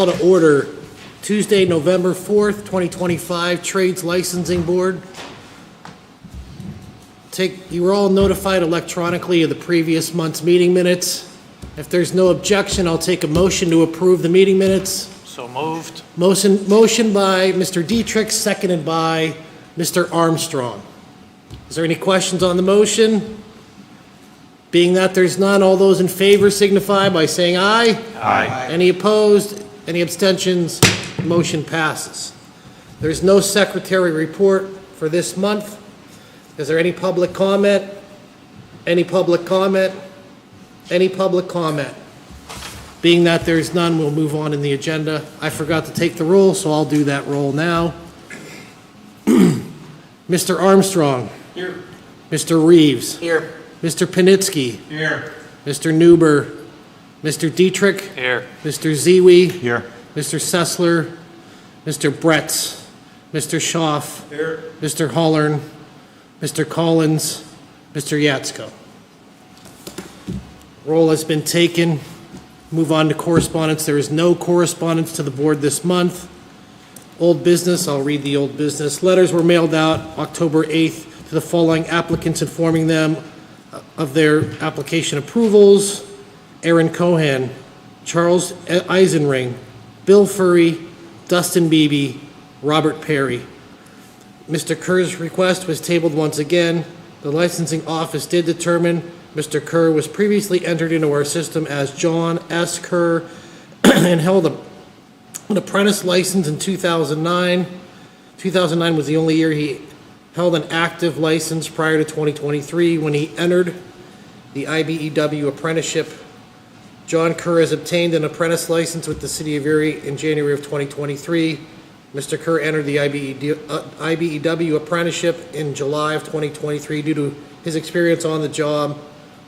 call to order Tuesday, November 4th, 2025, Trades Licensing Board. You were all notified electronically of the previous month's meeting minutes. If there's no objection, I'll take a motion to approve the meeting minutes. So moved. Motion by Mr. Dietrich, seconded by Mr. Armstrong. Is there any questions on the motion? Being that there's none, all those in favor signify by saying aye. Aye. Any opposed? Any abstentions? Motion passes. There's no secretary report for this month. Is there any public comment? Any public comment? Any public comment? Being that there's none, we'll move on in the agenda. I forgot to take the roll, so I'll do that roll now. Mr. Armstrong. Here. Mr. Reeves. Here. Mr. Panitsky. Here. Mr. Newber. Mr. Dietrich. Here. Mr. Ziwi. Here. Mr. Sessler. Mr. Bretz. Mr. Schaaf. Here. Mr. Hollern. Mr. Collins. Mr. Yatsko. Roll has been taken. Move on to correspondence. There is no correspondence to the board this month. Old business, I'll read the old business. Letters were mailed out October 8th to the following applicants informing them of their application approvals: Aaron Cohan, Charles Eisenring, Bill Furry, Dustin Beebe, Robert Perry. Mr. Kerr's request was tabled once again. The licensing office did determine Mr. Kerr was previously entered into our system as John S. Kerr and held an apprentice license in 2009. 2009 was the only year he held an active license prior to 2023 when he entered the IBEW apprenticeship. John Kerr has obtained an apprentice license with the City of Erie in January of 2023. Mr. Kerr entered the IBEW apprenticeship in July of 2023 due to his experience on the job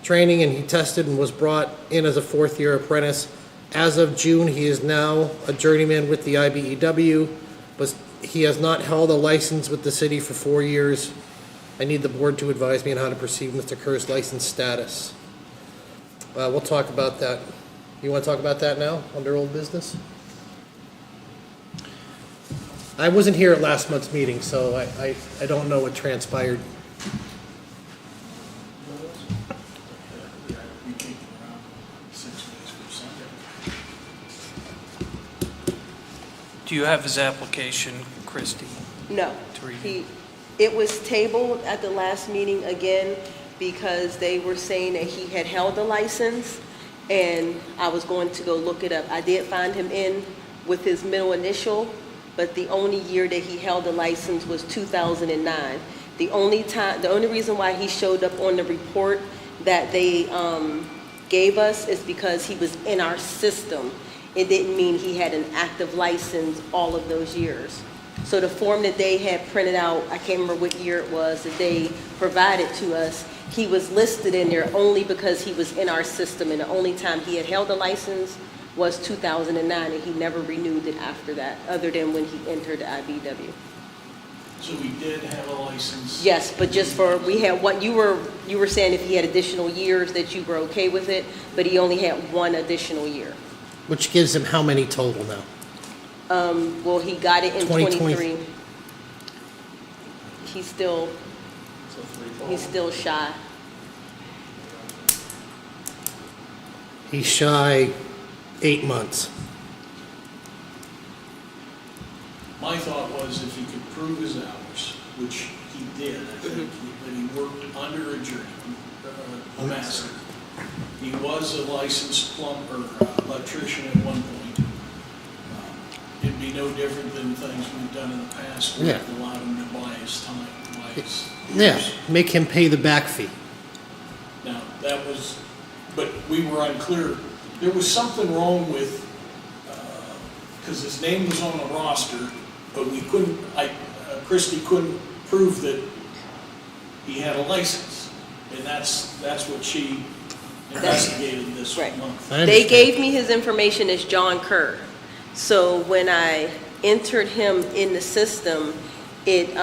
training, and he tested and was brought in as a fourth-year apprentice. As of June, he is now a journeyman with the IBEW, but he has not held a license with the city for 4 years. I need the board to advise me on how to proceed with Mr. Kerr's license status. We'll talk about that. You want to talk about that now, under old business? I wasn't here at last month's meeting, so I don't know what transpired. Do you have his application, Christie? No. To review? It was tabled at the last meeting again because they were saying that he had held a license, and I was going to go look it up. I did find him in with his middle initial, but the only year that he held a license was 2009. The only reason why he showed up on the report that they gave us is because he was in our system. It didn't mean he had an active license all of those years. So the form that they had printed out, I can't remember what year it was, that they provided to us, he was listed in there only because he was in our system, and the only time he had held a license was 2009, and he never renewed it after that, other than when he entered the IBEW. So we did have a license? Yes, but just for, we had what you were saying, if he had additional years that you were okay with it, but he only had one additional year. Which gives him how many total now? Well, he got it in 2020. 23. He's still shy. He's shy 8 months. My thought was if he could prove his hours, which he did, I think, that he worked under a journeyman, a master. He was a licensed plumber, electrician at one point. It'd be no different than things we've done in the past. We've Yeah. allowed him to buy his time, buy his Yeah, years. make him pay the back fee. Now, that was, but we were unclear. There was something wrong with, because his name was on the roster, but we couldn't, Christie couldn't prove that he had a license. And that's what she investigated this Right. month. I They understand. gave me his information as John Kerr. So when I entered him in the system, it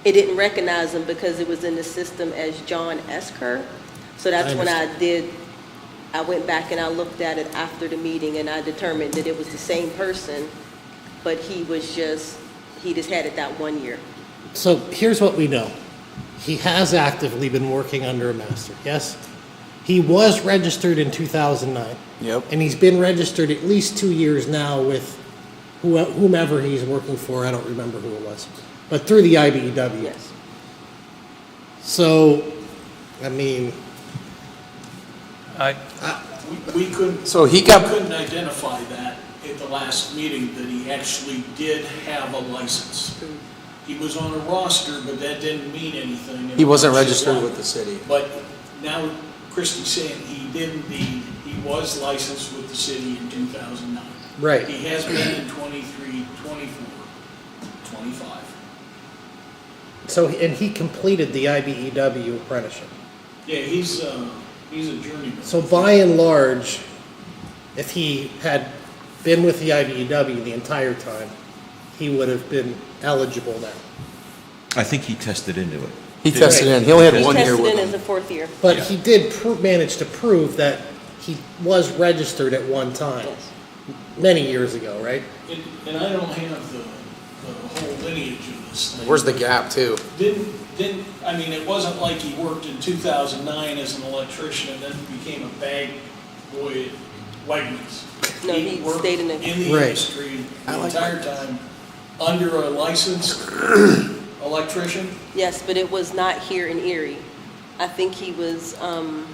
didn't recognize him because it was in the system as John S. Kerr. So that's when I did I went back and I looked at it after the meeting, and I determined that it was the same person, but he just had it that 1 year. So here's what we know. He has actively been working under a master, yes? He was registered in 2009. Yep. And he's been registered at least 2 years now with whomever he's working for, I don't remember who it was, but through the IBEW. Yes. So, I mean, We couldn't. So he we got- couldn't identify that at the last meeting, that he actually did have a license. He was on a roster, but that didn't mean anything. He wasn't registered with the city. But now Christie's saying he did indeed, he was licensed with the city in 2009. right. He has been in 23, 24, 25. So, and he completed the IBEW apprenticeship. Yeah, he's a journeyman. So by and large, if he had been with the IBEW the entire time, he would have been eligible now. I think he tested into it. He tested in. He only had He 1 year tested with in as a him. 4th year. But Yeah. he did manage to prove that he was registered at one time, Yes. many years ago, right? And I don't have the whole lineage of this thing. Where's the gap too? I mean, it wasn't like he worked in 2009 as an electrician and then became a bag boy at Wegmans. No, he worked stayed in the- Right. industry I the like entire time under a licensed electrician. Yes, but it was not here in Erie. I think he was, I'm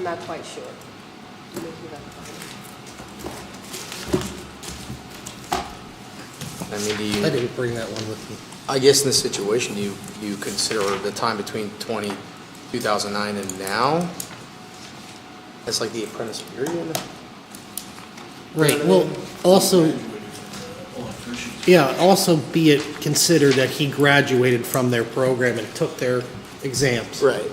not quite sure. Let me see if I can find it. I mean, do I you, didn't bring that one with me. I guess in this situation, you consider the time between 2009 and now as like the apprentice period? Right, well, also, Graduated from the electricians. yeah, also be it considered that he graduated from their program and took their exams. Right.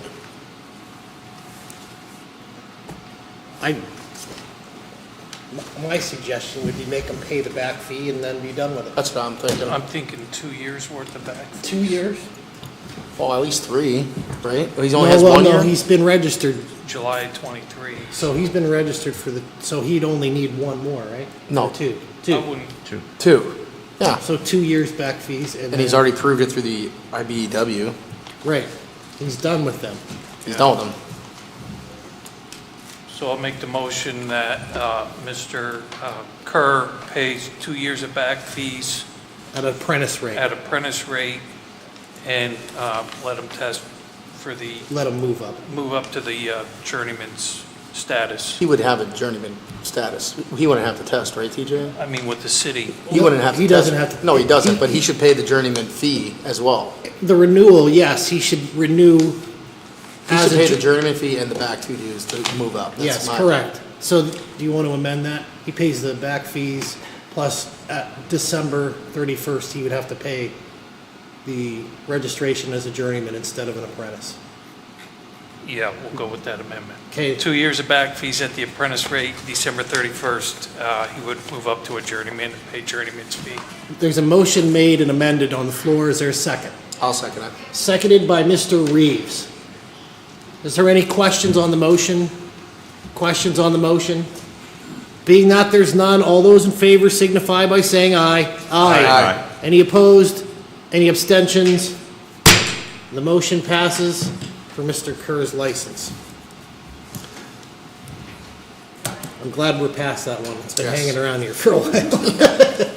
My suggestion would be make him pay the back fee and then be done with it. That's what I'm thinking. I'm thinking 2 years worth of back. 2 years? Well, at least 3, right? He's only No, has well, 1 no, year? he's been registered, July 23. so he's been registered so he'd only need one more, right? No. Or two? I Two. wouldn't, 2. Yeah. So 2 years back fees and And he's then- already proved it through the IBEW. Right, he's done with them. He's done with them. so I'll make the motion that Mr. Kerr pays 2 years of back fees At an apprentice rate, at apprentice rate and let him test for the, let him move up. move up to the journeyman's status. He would have a journeyman status. He wouldn't have to test, right, TJ? I mean, with the city. He wouldn't have to He test. doesn't have to- No, he doesn't, he- but he should pay the journeyman fee as well. The renewal, yes, he should renew He as should a pay the ju- journeyman fee and the back 2 dues to move up. That's Yes, my- correct. So do you want to amend that? He pays the back fees, plus at December 31st, he would have to pay the registration as a journeyman instead of an apprentice. Yeah, we'll go with that amendment. Okay. 2 years of back fees at the apprentice rate, December 31st, he would move up to a journeyman and pay journeyman's fee. There's a motion made and amended on the floor. Is there a second? I'll second it. Seconded by Mr. Reeves. Is there any questions on the motion? Questions on the motion? Being that there's none, all those in favor signify by saying aye. Aye. Any opposed? Any abstentions? The motion passes for Mr. Kerr's license. I'm glad we're past that one. It's been Yes. hanging around here for a while.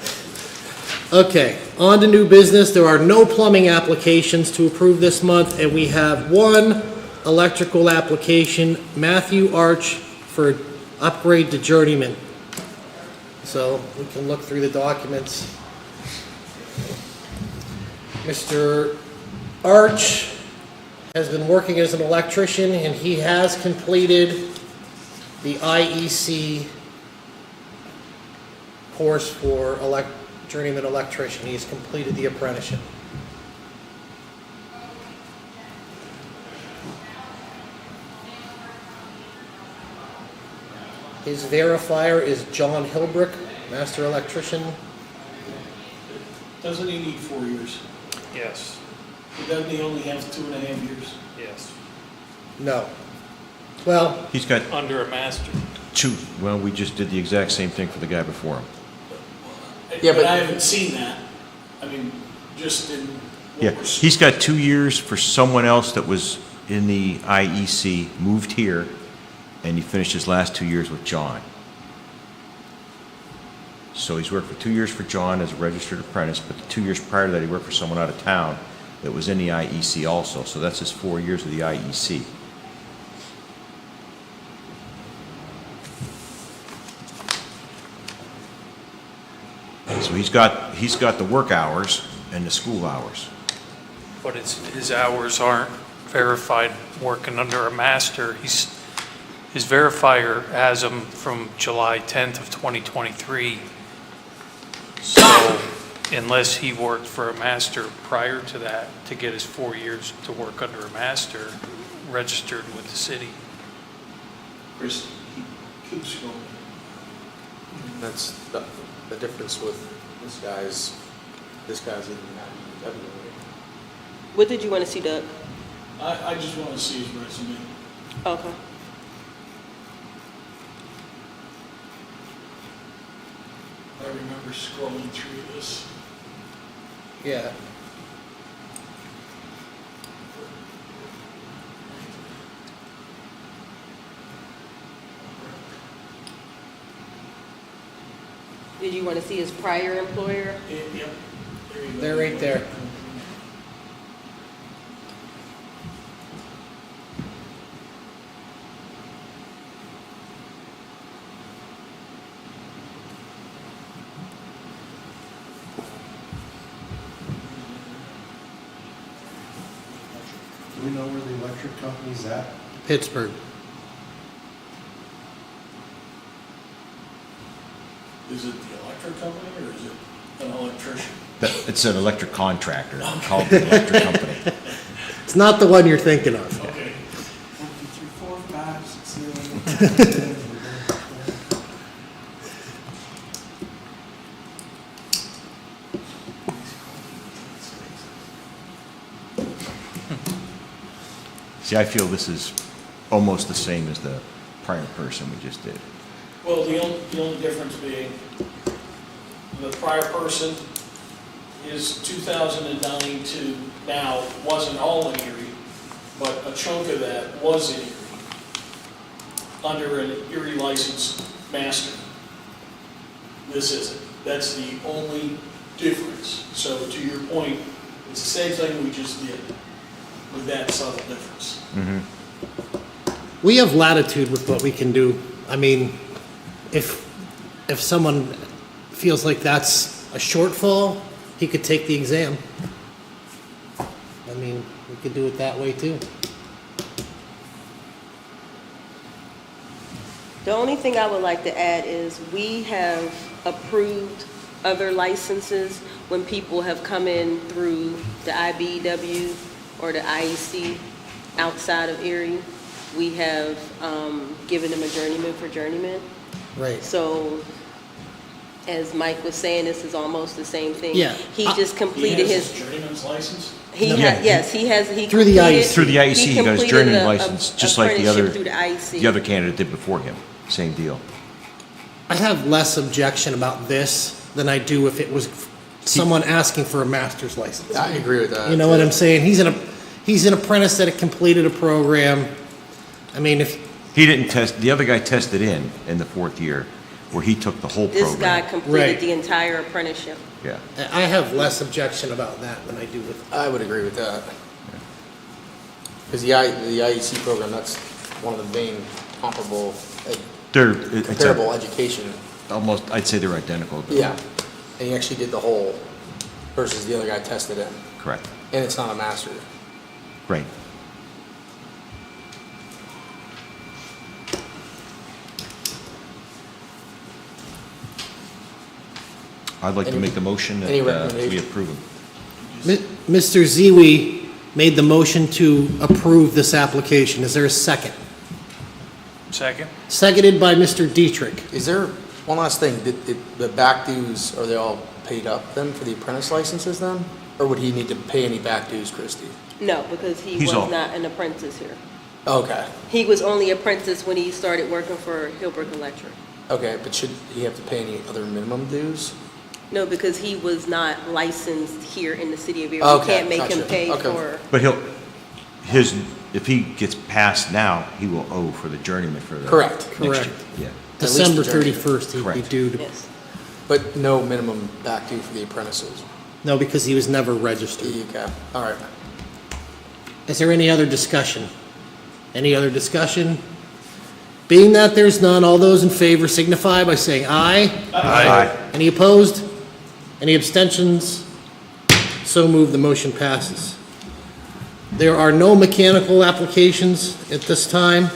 Okay, on to new business. There are no plumbing applications to approve this month, and we have one electrical application, Matthew Arch, for upgrade to journeyman. So we can look through the documents. Mr. Arch has been working as an electrician, and he has completed the IEC course for journeyman electrician. He has completed the apprenticeship. His verifier is John Hilbrick, master electrician. Doesn't he need 4 years? Yes, Doesn't he only have 2.5 years? yes. No. Well, He's got Under a master. two, well, we just did the exact same thing for the guy before him. Yeah, But but- I haven't seen that. I mean, just in. what Yeah, we're- he's got 2 years for someone else that was in the IEC, moved here, and he finished his last 2 years with John. So he's worked for 2 years for John as a registered apprentice, but the 2 years prior to that, he worked for someone out of town that was in the IEC also. So that's his 4 years of the IEC. So he's got the work hours and the school hours. But his hours aren't verified working under a master. His verifier has him from July 10th of 2023. So unless he worked for a master prior to that, to get his 4 years to work under a master, registered with the city. Chris, keep scrolling. That's the difference with this guy's even not. What did you want to see, Doug? I just want to see his resume. Okay. I remember scrolling through this. yeah. Did you want to see his prior employer? Yep. There you go. They're right there. Do we know where the electric company's at? Pittsburgh. Is it the electric company or is it an electrician? It's an electric contractor, called the electric company. It's not the one you're thinking of. Okay. 1, 2, 3, 4, 5, 6, 7. See, I feel this is almost the same as the prior person we just did. Well, the only difference being, the prior person is 2009 to now wasn't all in Erie, but a chunk of that was in Erie, under an Erie licensed master. This isn't. That's the only difference. So to your point, it's the same thing we just did, with that subtle difference. We have latitude with what we can do. I mean, if someone feels like that's a shortfall, he could take the exam. I mean, we could do it that way too. The only thing I would like to add is we have approved other licenses when people have come in through the IBEW or the IEC outside of Erie. We have given them a journeyman for journeyman. Right. So, as Mike was saying, this is almost the same thing. Yeah. He just completed He has his, journeyman's license? yes, he has, he Through the completed- IEC. Through the IEC, he got his completed journeyman a- license, just like the apprenticeship through the other IEC. candidate did before him. Same deal. I have less objection about this than I do if it was someone asking for a master's license. I agree with that. You know what I'm saying? He's an apprentice that had completed a program. I mean, if He didn't test, the other guy tested in the 4th year, where he took the whole This guy program. completed Right. the entire apprenticeship. Yeah. I have less objection about that than I do with. I would agree with that. Because the IEC program, that's one of the main comparable education. Almost, I'd say they're identical. but- Yeah, and he actually did the whole versus the other guy tested in, Correct. and it's not a master. Right. I'd like to Any- make the motion any that we recommendation? approve him. Mr. Ziwi made the motion to approve this application. Is there a second? Second? Seconded by Mr. Dietrich. Is there, one last thing, the back dues, are they all paid up then for the apprentice licenses then? Or would he need to pay any back dues, Christie? No, because he He's was all- not an apprentice here. Okay, He was only apprentice when he started working for Hillbrook Electric. okay, but should he have to pay any other minimum dues? No, because he was not licensed here in the city of Beaver. We Okay, can't make him gotcha. pay Okay. for, But if he gets passed now, he will owe for the journeyman for the. Correct. next year. Correct. Yeah. least December the journey. 31st, he'd be Correct. due to, yes. But no minimum back due for the apprentices? no, because he was never registered. Okay, all right. Is there any other discussion? Any other discussion? Being that there's none, all those in favor signify by saying aye. Aye. Any opposed? Any abstentions? So moved, the motion passes. There are no mechanical applications at this time.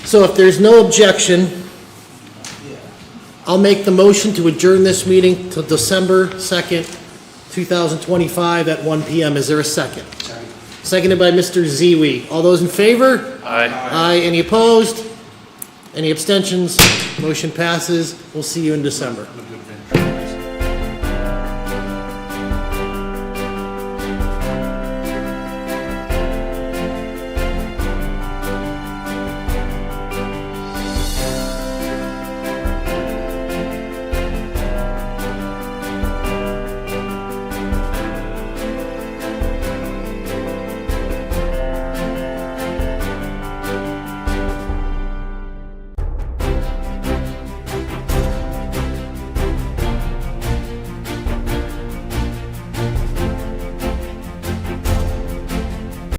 So if there's no objection, I'll make the motion to adjourn this meeting till December 2nd, 2025 at 1 PM. Is there a second? Seconded by Mr. Ziwi. All those in favor? Aye. Aye. Any opposed? Any abstentions? Motion passes. We'll see you in December.